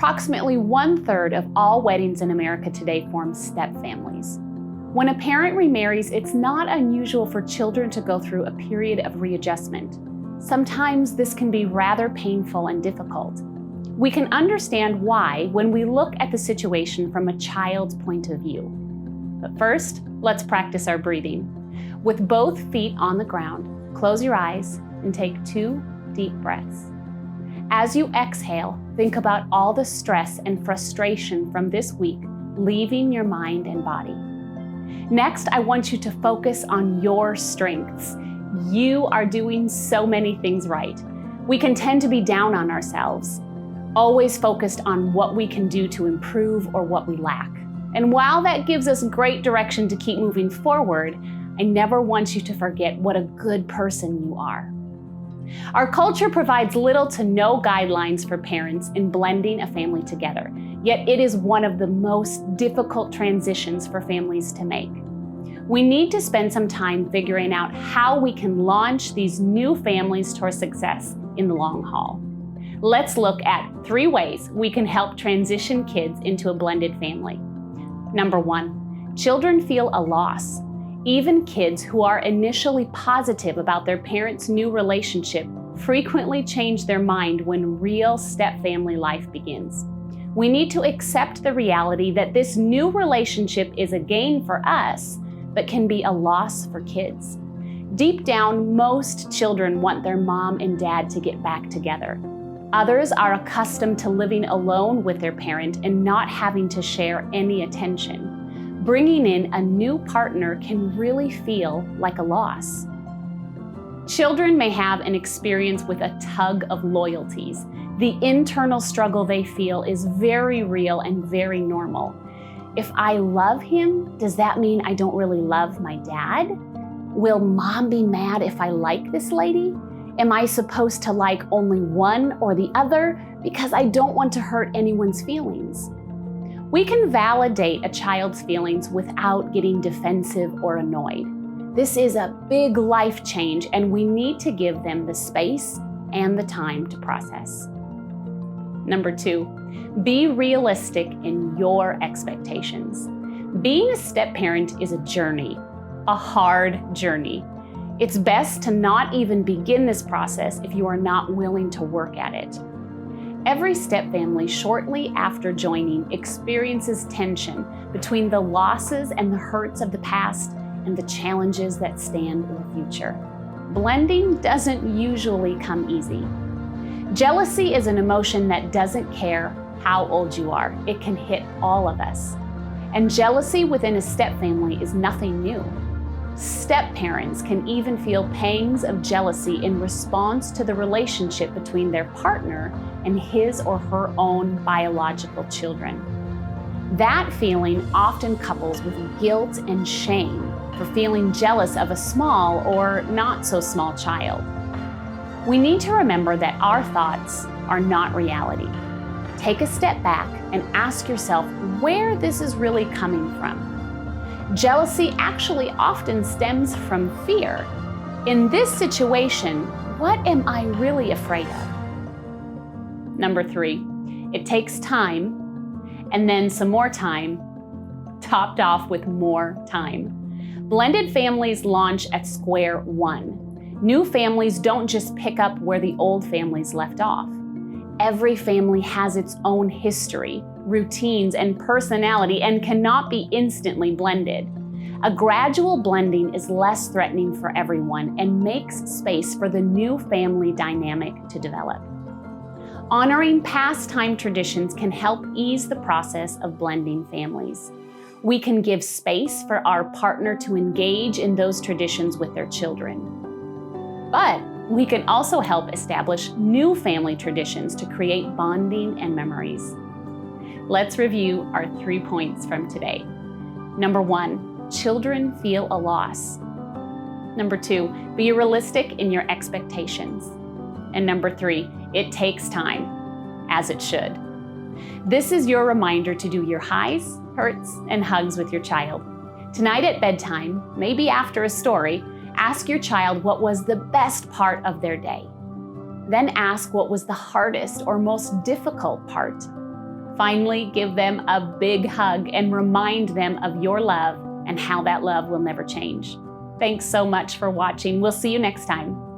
approximately 1/3 of all weddings in America today form stepfamilies. When a parent remarries, it's not unusual for children to go through a period of readjustment. Sometimes this can be rather painful and difficult. We can understand why when we look at the situation from a child's point of view. But first, let's practice our breathing. With both feet on the ground, close your eyes and take 2 deep breaths. As you exhale, think about all the stress and frustration from this week leaving your mind and body. Next, I want you to focus on your strengths. You are doing so many things right. We can tend to be down on ourselves, always focused on what we can do to improve or what we lack. And while that gives us great direction to keep moving forward, I never want you to forget what a good person you are. Our culture provides little to no guidelines for parents in blending a family together, yet it is one of the most difficult transitions for families to make. We need to spend some time figuring out how we can launch these new families toward success in the long haul. Let's look at 3 ways we can help transition kids into a blended family. Number 1, children feel a loss. Even kids who are initially positive about their parents' new relationship frequently change their mind when real step-family life begins. We need to accept the reality that this new relationship is a gain for us, but can be a loss for kids. Deep down, most children want their mom and dad to get back together. Others are accustomed to living alone with their parent and not having to share any attention. Bringing in a new partner can really feel like a loss. Children may have an experience with a tug of loyalties. The internal struggle they feel is very real and very normal. If I love him, does that mean I don't really love my dad? Will mom be mad if I like this lady? Am I supposed to like only one or the other because I don't want to hurt anyone's feelings? We can validate a child's feelings without getting defensive or annoyed. This is a big life change, and we need to give them the space and the time to process. Number 2, be realistic in your expectations. Being a step-parent is a journey, a hard journey. It's best to not even begin this process if you are not willing to work at it. Every step-family shortly after joining experiences tension between the losses and the hurts of the past and the challenges that stand in the future. Blending doesn't usually come easy. Jealousy is an emotion that doesn't care how old you are. It can hit all of us. And jealousy within a step-family is nothing new. Step-parents can even feel pangs of jealousy in response to the relationship between their partner and his or her own biological children. That feeling often couples with guilt and shame for feeling jealous of a small or not so small child. We need to remember that our thoughts are not reality. Take a step back and ask yourself where this is really coming from. Jealousy actually often stems from fear. In this situation, what am I really afraid of? Number 3, it takes time, and then some more time, topped off with more time. Blended families launch at square one. New families don't just pick up where the old families left off. Every family has its own history, routines, and personality and cannot be instantly blended. A gradual blending is less threatening for everyone and makes space for the new family dynamic to develop. Honoring past time traditions can help ease the process of blending families. We can give space for our partner to engage in those traditions with their children. But we can also help establish new family traditions to create bonding and memories. Let's review our 3 points from today. Number 1, children feel a loss. Number 2, be realistic in your expectations. And number 3, it takes time, as it should. This is your reminder to do your highs, hurts, and hugs with your child. Tonight at bedtime, maybe after a story, ask your child what was the best part of their day. Then ask what was the hardest or most difficult part. Finally, give them a big hug and remind them of your love and how that love will never change. Thanks so much for watching. We'll see you next time.